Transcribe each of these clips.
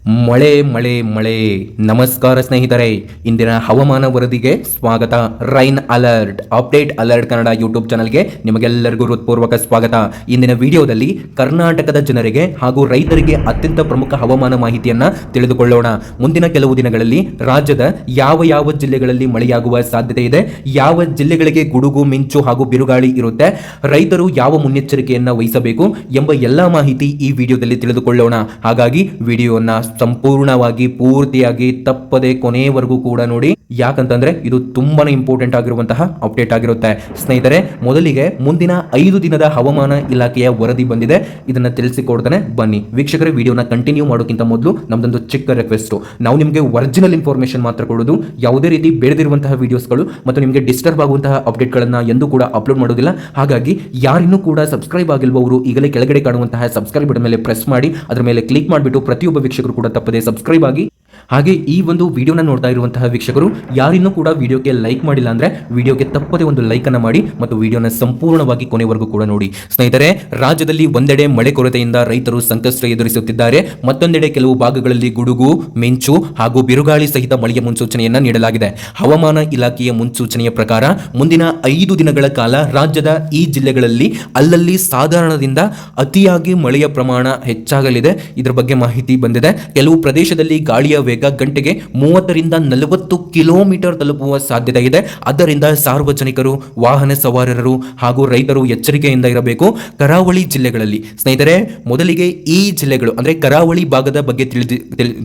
ಮಳೆ ಮಳೆ ಮಳೆ. ನಮಸ್ಕಾರ ಸ್ನೇಹಿತರೆ, ಇಂದಿನ ಹವಾಮಾನ ವರದಿಗೆ ಸ್ವಾಗತ. Rain alert update alert Kannada YouTube ಚಾನಲ್ಗೆ ನಿಮಗೆಲ್ಲರಿಗೂ ಹೃತ್ಪೂರ್ವಕ ಸ್ವಾಗತ. ಇಂದಿನ ವಿಡಿಯೋದಲ್ಲಿ ಕರ್ನಾಟಕದ ಜನರಿಗೆ ಹಾಗೂ ರೈತರಿಗೆ ಅತ್ಯಂತ ಪ್ರಮುಖ ಹವಾಮಾನ ಮಾಹಿತಿಯನ್ನ ತಿಳಿದುಕೊಳ್ಳೋಣ. ಮುಂದಿನ ಕೆಲವು ದಿನಗಳಲ್ಲಿ ರಾಜ್ಯದ ಯಾವ ಯಾವ ಜಿಲ್ಲೆಗಳಲ್ಲಿ ಮಳೆಯಾಗುವ ಸಾಧ್ಯತೆ ಇದೆ, ಯಾವ ಜಿಲ್ಲೆಗಳಿಗೆ ಗುಡುಗು ಮಿಂಚು ಹಾಗೂ ಬಿರುಗಾಳಿ ಇರುತ್ತೆ, ರೈತರು ಯಾವ ಮುನ್ನೆಚ್ಚರಿಕೆಯನ್ನ ವಹಿಸಬೇಕು ಎಂಬ ಎಲ್ಲಾ ಮಾಹಿತಿ ಈ ವಿಡಿಯೋದಲ್ಲಿ ತಿಳಿದುಕೊಳ್ಳೋಣ. ಹಾಗಾಗಿ ವಿಡಿಯೋನ ಸಂಪೂರ್ಣವಾಗಿ ಪೂರ್ತಿಯಾಗಿ ತಪ್ಪದೆ ಕೊನೆಯವರೆಗೂ ಕೂಡ ನೋಡಿ, ಯಾಕಂತಂದ್ರೆ ಇದು ತುಂಬಾನೇ ಇಂಪಾರ್ಟೆಂಟ್ ಆಗಿರುವಂತಹ ಅಪ್ಡೇಟ್ ಆಗಿರುತ್ತೆ. ಸ್ನೇಹಿತರೆ, ಮೊದಲಿಗೆ ಮುಂದಿನ 5 ದಿನದ ಹವಾಮಾನ ಇಲಾಖೆಯ ವರದಿ ಬಂದಿದೆ, ಇದನ್ನ ತಿಳಿಸಿಕೊಡ್ತಾನೆ ಬನ್ನಿ. ವೀಕ್ಷಕರೇ, ವಿಡಿಯೋನ ಕಂಟಿನ್ಯೂ ಮಾಡೋಕ್ಕಿಂತ ಮೊದಲು ನಮ್ದೊಂದು ಚಿಕ್ಕ ರಿಕ್ವೆಸ್ಟ್. ನಾವು ನಿಮಗೆ ಒರಿಜಿನಲ್ ಇನ್ಫಾರ್ಮೇಶನ್ ಮಾತ್ರ ಕೊಡೋದು, ಯಾವುದೇ ರೀತಿ ಬೇಡದಿರುವಂತಹ ವಿಡಿಯೋಸ್ಗಳು ಮತ್ತು ನಿಮಗೆ ಡಿಸ್ಟರ್ಬ್ ಆಗುವಂತಹ ಅಪ್ಡೇಟ್ಗಳನ್ನ ಎಂದೂ ಕೂಡ ಅಪ್ಲೋಡ್ ಮಾಡೋದಿಲ್ಲ. ಹಾಗಾಗಿ ಯಾರಿನ್ನೂ ಕೂಡ ಸಬ್ಸ್ಕ್ರೈಬ್ ಆಗಿಲ್ವವರು ಈಗಲೇ ಕೆಳಗಡೆ ಕಾಣುವಂತಹ ಸಬ್ಸ್ಕ್ರೈಬ್ ಬಟನ್ ಮೇಲೆ ಪ್ರೆಸ್ ಮಾಡಿ, ಅದರ ಮೇಲೆ ಕ್ಲಿಕ್ ಮಾಡಿಬಿಟ್ಟು ಪ್ರತಿಯೊಬ್ಬ ವೀಕ್ಷಕರು ಕೂಡ ತಪ್ಪದೆ ಸಬ್ಸ್ಕ್ರೈಬ್ ಆಗಿ. ಹಾಗೆ ಈ ಒಂದು ವಿಡಿಯೋನ ನೋಡ್ತಾ ಇರುವಂತಹ ವೀಕ್ಷಕರು ಯಾರಿನ್ನೂ ಕೂಡ ವಿಡಿಯೋಗೆ ಲೈಕ್ ಮಾಡಿಲ್ಲ ಅಂದ್ರೆ ವಿಡಿಯೋಗೆ ತಪ್ಪದೆ ಒಂದು ಲೈಕ್ ಅನ್ನ ಮಾಡಿ ಮತ್ತು ವಿಡಿಯೋನ ಸಂಪೂರ್ಣವಾಗಿ ಕೊನೆವರೆಗೂ ಕೂಡ ನೋಡಿ. ಸ್ನೇಹಿತರೆ, ರಾಜ್ಯದಲ್ಲಿ ಒಂದೆಡೆ ಮಳೆ ಕೊರತೆಯಿಂದ ರೈತರು ಸಂಕಷ್ಟ ಎದುರಿಸುತ್ತಿದ್ದಾರೆ, ಮತ್ತೊಂದೆಡೆ ಕೆಲವು ಭಾಗಗಳಲ್ಲಿ ಗುಡುಗು ಮಿಂಚು ಹಾಗೂ ಬಿರುಗಾಳಿ ಸಹಿತ ಮಳೆಯ ಮುನ್ಸೂಚನೆಯನ್ನ ನೀಡಲಾಗಿದೆ. ಹವಾಮಾನ ಇಲಾಖೆಯ ಮುನ್ಸೂಚನೆಯ ಪ್ರಕಾರ ಮುಂದಿನ 5 ದಿನಗಳ ಕಾಲ ರಾಜ್ಯದ ಈ ಜಿಲ್ಲೆಗಳಲ್ಲಿ ಅಲ್ಲಲ್ಲಿ ಸಾಧಾರಣದಿಂದ ಅತಿಯಾಗಿ ಮಳೆಯ ಪ್ರಮಾಣ ಹೆಚ್ಚಾಗಲಿದೆ. ಇದರ ಬಗ್ಗೆ ಮಾಹಿತಿ ಬಂದಿದೆ. ಕೆಲವು ಪ್ರದೇಶದಲ್ಲಿ ಗಾಳಿಯ ವೇಗ ಗಂಟೆಗೆ 30 ರಿಂದ 40 ಕಿಲೋಮೀಟರ್ ತಲುಪುವ ಸಾಧ್ಯತೆ ಇದೆ. ಆದ್ದರಿಂದ ಸಾರ್ವಜನಿಕರು, ವಾಹನ ಸವಾರರು ಹಾಗೂ ರೈತರು ಎಚ್ಚರಿಕೆಯಿಂದ ಇರಬೇಕು. ಕರಾವಳಿ ಜಿಲ್ಲೆಗಳಲ್ಲಿ ಸ್ನೇಹಿತರೆ, ಮೊದಲಿಗೆ ಈ ಜಿಲ್ಲೆಗಳು ಅಂದ್ರೆ ಕರಾವಳಿ ಭಾಗದ ಬಗ್ಗೆ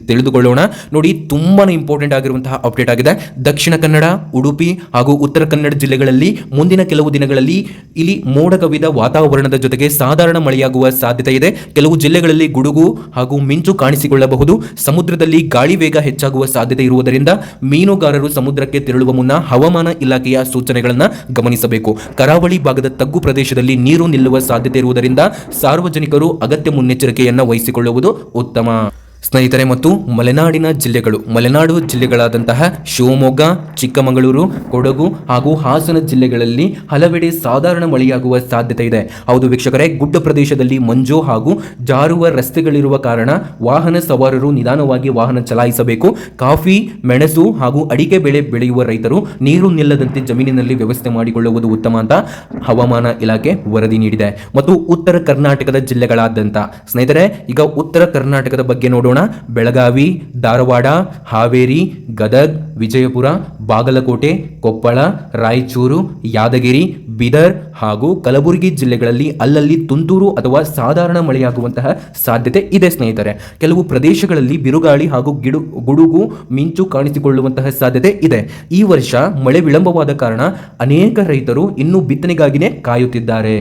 ತಿಳಿದುಕೊಳ್ಳೋಣ. ನೋಡಿ, ತುಂಬಾನೇ ಇಂಪಾರ್ಟೆಂಟ್ ಆಗಿರುವಂತಹ ಅಪ್ಡೇಟ್ ಆಗಿದೆ. ದಕ್ಷಿಣ ಕನ್ನಡ, ಉಡುಪಿ ಹಾಗೂ ಉತ್ತರ ಕನ್ನಡ ಜಿಲ್ಲೆಗಳಲ್ಲಿ ಮುಂದಿನ ಕೆಲವು ದಿನಗಳಲ್ಲಿ ಇಲ್ಲಿ ಮೋಡ ಕವಿದ ವಾತಾವರಣದ ಜೊತೆಗೆ ಸಾಧಾರಣ ಮಳೆಯಾಗುವ ಸಾಧ್ಯತೆ ಇದೆ. ಕೆಲವು ಜಿಲ್ಲೆಗಳಲ್ಲಿ ಗುಡುಗು ಹಾಗೂ ಮಿಂಚು ಕಾಣಿಸಿಕೊಳ್ಳಬಹುದು. ಸಮುದ್ರದಲ್ಲಿ ಗಾಳಿ ವೇಗ ಹೆಚ್ಚಾಗುವ ಸಾಧ್ಯತೆ ಇರುವುದರಿಂದ ಮೀನುಗಾರರು ಸಮುದ್ರಕ್ಕೆ ತೆರಳುವ ಮುನ್ನ ಹವಾಮಾನ ಇಲಾಖೆಯ ಸೂಚನೆಗಳನ್ನು ಗಮನಿಸಬೇಕು. ಕರಾವಳಿ ಭಾಗದ ತಗ್ಗು ಪ್ರದೇಶದಲ್ಲಿ ನೀರು ನಿಲ್ಲುವ ಸಾಧ್ಯತೆ ಇರುವುದರಿಂದ ಸಾರ್ವಜನಿಕರು ಅಗತ್ಯ ಮುನ್ನೆಚ್ಚರಿಕೆಯನ್ನು ವಹಿಸಿಕೊಳ್ಳುವುದು ಉತ್ತಮ. ಸ್ನೇಹಿತರೆ, ಮತ್ತು ಮಲೆನಾಡಿನ ಜಿಲ್ಲೆಗಳು, ಮಲೆನಾಡು ಜಿಲ್ಲೆಗಳಾದಂತಹ ಶಿವಮೊಗ್ಗ, ಚಿಕ್ಕಮಗಳೂರು, ಕೊಡಗು ಹಾಗೂ ಹಾಸನ ಜಿಲ್ಲೆಗಳಲ್ಲಿ ಹಲವೆಡೆ ಸಾಧಾರಣ ಮಳೆಯಾಗುವ ಸಾಧ್ಯತೆ ಇದೆ. ಹೌದು ವೀಕ್ಷಕರೇ, ಗುಡ್ಡ ಪ್ರದೇಶದಲ್ಲಿ ಮಂಜು ಹಾಗೂ ಜಾರುವ ರಸ್ತೆಗಳಿರುವ ಕಾರಣ ವಾಹನ ಸವಾರರು ನಿಧಾನವಾಗಿ ವಾಹನ ಚಲಾಯಿಸಬೇಕು. ಕಾಫಿ, ಮೆಣಸು ಹಾಗೂ ಅಡಿಕೆ ಬೆಳೆ ಬೆಳೆಯುವ ರೈತರು ನೀರು ನಿಲ್ಲದಂತೆ ಜಮೀನಿನಲ್ಲಿ ವ್ಯವಸ್ಥೆ ಮಾಡಿಕೊಳ್ಳುವುದು ಉತ್ತಮ ಅಂತ ಹವಾಮಾನ ಇಲಾಖೆ ವರದಿ ನೀಡಿದೆ. ಮತ್ತು ಉತ್ತರ ಕರ್ನಾಟಕದ ಜಿಲ್ಲೆಗಳಾದಂಥ ಸ್ನೇಹಿತರೆ, ಈಗ ಉತ್ತರ ಕರ್ನಾಟಕದ ಬಗ್ಗೆ ನೋಡೋಣ. ಬೆಳಗಾವಿ, ಧಾರವಾಡ, ಹಾವೇರಿ, ಗದಗ್, ವಿಜಯಪುರ, ಬಾಗಲಕೋಟೆ, ಕೊಪ್ಪಳ, ರಾಯಚೂರು, ಯಾದಗಿರಿ, ಬೀದರ್ ಹಾಗೂ ಕಲಬುರಗಿ ಜಿಲ್ಲೆಗಳಲ್ಲಿ ಅಲ್ಲಲ್ಲಿ ತುಂತುರು ಅಥವಾ ಸಾಧಾರಣ ಮಳೆಯಾಗುವಂತಹ ಸಾಧ್ಯತೆ ಇದೆ. ಸ್ನೇಹಿತರೆ, ಕೆಲವು ಪ್ರದೇಶಗಳಲ್ಲಿ ಬಿರುಗಾಳಿ ಹಾಗೂ ಗುಡುಗು ಮಿಂಚು ಕಾಣಿಸಿಕೊಳ್ಳುವಂತಹ ಸಾಧ್ಯತೆ ಇದೆ. ಈ ವರ್ಷ ಮಳೆ ವಿಳಂಬವಾದ ಕಾರಣ ಅನೇಕ ರೈತರು ಇನ್ನೂ ಬಿತ್ತನೆಗಾಗಿನೇ ಕಾಯುತ್ತಿದ್ದಾರೆ.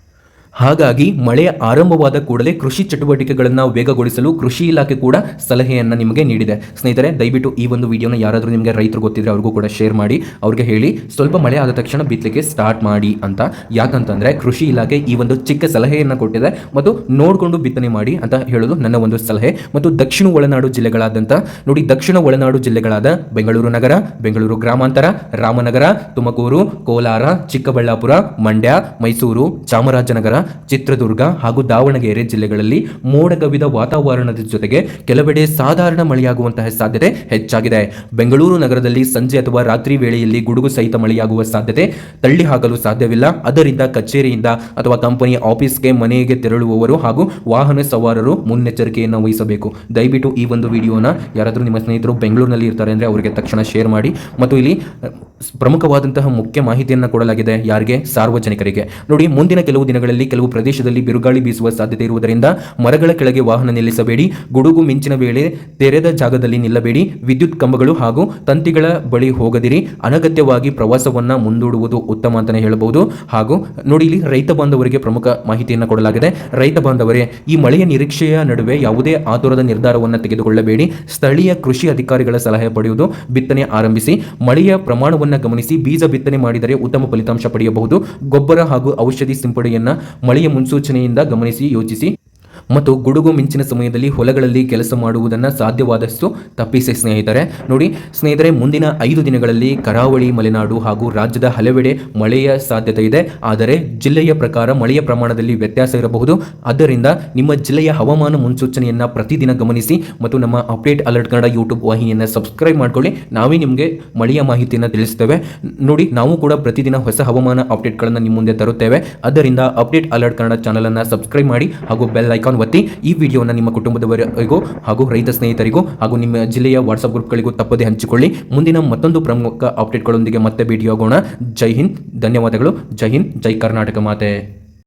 ಹಾಗಾಗಿ ಮಳೆ ಆರಂಭವಾದ ಕೂಡಲೇ ಕೃಷಿ ಚಟುವಟಿಕೆಗಳನ್ನು ವೇಗಗೊಳಿಸಲು ಕೃಷಿ ಇಲಾಖೆ ಕೂಡ ಸಲಹೆಯನ್ನು ನಿಮಗೆ ನೀಡಿದೆ. ಸ್ನೇಹಿತರೆ, ದಯವಿಟ್ಟು ಈ ಒಂದು ವಿಡಿಯೋನ ಯಾರಾದರೂ ನಿಮಗೆ ರೈತರು ಗೊತ್ತಿದ್ರೆ ಅವ್ರಿಗೂ ಕೂಡ ಶೇರ್ ಮಾಡಿ, ಅವ್ರಿಗೆ ಹೇಳಿ ಸ್ವಲ್ಪ ಮಳೆ ಆದ ತಕ್ಷಣ ಬಿತ್ತಲಿಕ್ಕೆ ಸ್ಟಾರ್ಟ್ ಮಾಡಿ ಅಂತ. ಯಾಕಂತಂದ್ರೆ ಕೃಷಿ ಇಲಾಖೆ ಈ ಒಂದು ಚಿಕ್ಕ ಸಲಹೆಯನ್ನು ಕೊಟ್ಟಿದೆ ಮತ್ತು ನೋಡಿಕೊಂಡು ಬಿತ್ತನೆ ಮಾಡಿ ಅಂತ ಹೇಳೋದು ನನ್ನ ಒಂದು ಸಲಹೆ. ಮತ್ತು ದಕ್ಷಿಣ ಒಳನಾಡು ಜಿಲ್ಲೆಗಳಾದಂಥ ನೋಡಿ, ದಕ್ಷಿಣ ಒಳನಾಡು ಜಿಲ್ಲೆಗಳಾದ ಬೆಂಗಳೂರು ನಗರ, ಬೆಂಗಳೂರು ಗ್ರಾಮಾಂತರ, ರಾಮನಗರ, ತುಮಕೂರು, ಕೋಲಾರ, ಚಿಕ್ಕಬಳ್ಳಾಪುರ, ಮಂಡ್ಯ, ಮೈಸೂರು, ಚಾಮರಾಜನಗರ, ಚಿತ್ರದುರ್ಗ ಹಾಗೂ ದಾವಣಗೆರೆ ಜಿಲ್ಲೆಗಳಲ್ಲಿ ಮೋಡ ಕವಿದ ವಾತಾವರಣದ ಜೊತೆಗೆ ಕೆಲವೆಡೆ ಸಾಧಾರಣ ಮಳೆಯಾಗುವಂತಹ ಸಾಧ್ಯತೆ ಹೆಚ್ಚಾಗಿದೆ. ಬೆಂಗಳೂರು ನಗರದಲ್ಲಿ ಸಂಜೆ ಅಥವಾ ರಾತ್ರಿ ವೇಳೆಯಲ್ಲಿ ಗುಡುಗು ಸಹಿತ ಮಳೆಯಾಗುವ ಸಾಧ್ಯತೆ ತಳ್ಳಿ ಹಾಕಲು ಸಾಧ್ಯವಿಲ್ಲ. ಅದರಿಂದ ಕಚೇರಿಯಿಂದ ಅಥವಾ ಕಂಪನಿಯ ಆಫೀಸ್ಗೆ, ಮನೆಗೆ ತೆರಳುವವರು ಹಾಗೂ ವಾಹನ ಸವಾರರು ಮುನ್ನೆಚ್ಚರಿಕೆಯನ್ನು ವಹಿಸಬೇಕು. ದಯವಿಟ್ಟು ಈ ಒಂದು ವಿಡಿಯೋನ ಯಾರಾದರೂ ನಿಮ್ಮ ಸ್ನೇಹಿತರು ಬೆಂಗಳೂರಿನಲ್ಲಿ ಇರ್ತಾರೆ ಅಂದರೆ ಅವರಿಗೆ ತಕ್ಷಣ ಶೇರ್ ಮಾಡಿ. ಮತ್ತು ಇಲ್ಲಿ ಪ್ರಮುಖವಾದಂತಹ ಮುಖ್ಯ ಮಾಹಿತಿಯನ್ನು ಕೊಡಲಾಗಿದೆ. ಯಾರಿಗೆ? ಸಾರ್ವಜನಿಕರಿಗೆ. ನೋಡಿ, ಮುಂದಿನ ಕೆಲವು ದಿನಗಳಲ್ಲಿ ಕೆಲವು ಪ್ರದೇಶದಲ್ಲಿ ಬಿರುಗಾಳಿ ಬೀಸುವ ಸಾಧ್ಯತೆ ಇರುವುದರಿಂದ ಮರಗಳ ಕೆಳಗೆ ವಾಹನ ನಿಲ್ಲಿಸಬೇಡಿ. ಗುಡುಗು ಮಿಂಚಿನ ವೇಳೆ ತೆರೆದ ಜಾಗದಲ್ಲಿ ನಿಲ್ಲಬೇಡಿ. ವಿದ್ಯುತ್ ಕಂಬಗಳು ಹಾಗೂ ತಂತಿಗಳ ಬಳಿ ಹೋಗದಿರಿ. ಅನಗತ್ಯವಾಗಿ ಪ್ರವಾಸವನ್ನ ಮುಂದೂಡುವುದು ಉತ್ತಮ ಅಂತಾನೆ ಹೇಳಬಹುದು. ಹಾಗೂ ನೋಡಿ, ಇಲ್ಲಿ ರೈತ ಬಾಂಧವರಿಗೆ ಪ್ರಮುಖ ಮಾಹಿತಿಯನ್ನು ಕೊಡಲಾಗಿದೆ. ರೈತ ಬಾಂಧವರೇ, ಈ ಮಳೆಯ ನಿರೀಕ್ಷೆಯ ನಡುವೆ ಯಾವುದೇ ಆತುರದ ನಿರ್ಧಾರವನ್ನು ತೆಗೆದುಕೊಳ್ಳಬೇಡಿ. ಸ್ಥಳೀಯ ಕೃಷಿ ಅಧಿಕಾರಿಗಳ ಸಲಹೆ ಪಡೆಯುವುದು. ಬಿತ್ತನೆ ಆರಂಭಿಸಿ. ಮಳೆಯ ಪ್ರಮಾಣವನ್ನು ಗಮನಿಸಿ ಬೀಜ ಬಿತ್ತನೆ ಮಾಡಿದರೆ ಉತ್ತಮ ಫಲಿತಾಂಶ ಪಡೆಯಬಹುದು. ಗೊಬ್ಬರ ಹಾಗೂ ಔಷಧಿ ಸಿಂಪಡಣೆಯನ್ನ ಮಳೆಯ ಮುನ್ಸೂಚನೆಯಿಂದ ಗಮನಿಸಿ ಯೋಚಿಸಿ. ಮತ್ತು ಗುಡುಗು ಮಿಂಚಿನ ಸಮಯದಲ್ಲಿ ಹೊಲಗಳಲ್ಲಿ ಕೆಲಸ ಮಾಡುವುದನ್ನು ಸಾಧ್ಯವಾದಷ್ಟು ತಪ್ಪಿಸಿ ಸ್ನೇಹಿತರೆ. ನೋಡಿ ಸ್ನೇಹಿತರೆ, ಮುಂದಿನ 5 ದಿನಗಳಲ್ಲಿ ಕರಾವಳಿ, ಮಲೆನಾಡು ಹಾಗೂ ರಾಜ್ಯದ ಹಲವೆಡೆ ಮಳೆಯ ಸಾಧ್ಯತೆ ಇದೆ. ಆದರೆ ಜಿಲ್ಲೆಯ ಪ್ರಕಾರ ಮಳೆಯ ಪ್ರಮಾಣದಲ್ಲಿ ವ್ಯತ್ಯಾಸ ಇರಬಹುದು. ಆದ್ದರಿಂದ ನಿಮ್ಮ ಜಿಲ್ಲೆಯ ಹವಾಮಾನ ಮುನ್ಸೂಚನೆಯನ್ನು ಪ್ರತಿದಿನ ಗಮನಿಸಿ ಮತ್ತು ನಮ್ಮ ಅಪ್ಡೇಟ್ ಅಲರ್ಟ್ ಕನ್ನಡ ಯೂಟ್ಯೂಬ್ ವಾಹಿನಿಯನ್ನು ಸಬ್ಸ್ಕ್ರೈಬ್ ಮಾಡ್ಕೊಳ್ಳಿ. ನಾವೇ ನಿಮಗೆ ಮಳೆಯ ಮಾಹಿತಿಯನ್ನು ತಿಳಿಸ್ತೇವೆ. ನೋಡಿ, ನಾವು ಕೂಡ ಪ್ರತಿದಿನ ಹೊಸ ಹವಾಮಾನ ಅಪ್ಡೇಟ್ಗಳನ್ನು ನಿಮ್ಮ ಮುಂದೆ ತರುತ್ತೇವೆ. ಆದ್ದರಿಂದ ಅಪ್ಡೇಟ್ ಅಲರ್ಟ್ ಕನ್ನಡ ಚಾನಲ್ ಅನ್ನು ಸಬ್ಸ್ಕ್ರೈಬ್ ಮಾಡಿ ಹಾಗೂ ಬೆಲ್ ಐಕಾನ್ ಒತ್ತಿ. ಈ ವಿಡಿಯೋನ ನಿಮ್ಮ ಕುಟುಂಬದವರಿಗೂ ಹಾಗೂ ರೈತ ಸ್ನೇಹಿತರಿಗೂ ಹಾಗೂ ನಿಮ್ಮ ಜಿಲ್ಲೆಯ ವಾಟ್ಸ್ಆಪ್ ಗ್ರೂಪ್ಗಳಿಗೂ ತಪ್ಪದೆ ಹಂಚಿಕೊಳ್ಳಿ. ಮುಂದಿನ ಮತ್ತೊಂದು ಪ್ರಮುಖ ಅಪ್ಡೇಟ್ಗಳೊಂದಿಗೆ ಮತ್ತೆ ಭೇಟಿಯಾಗೋಣ. ಜೈ ಹಿಂದ್, ಧನ್ಯವಾದಗಳು. ಜೈ ಹಿಂದ್, ಜೈ ಕರ್ನಾಟಕ ಮಾತೆ.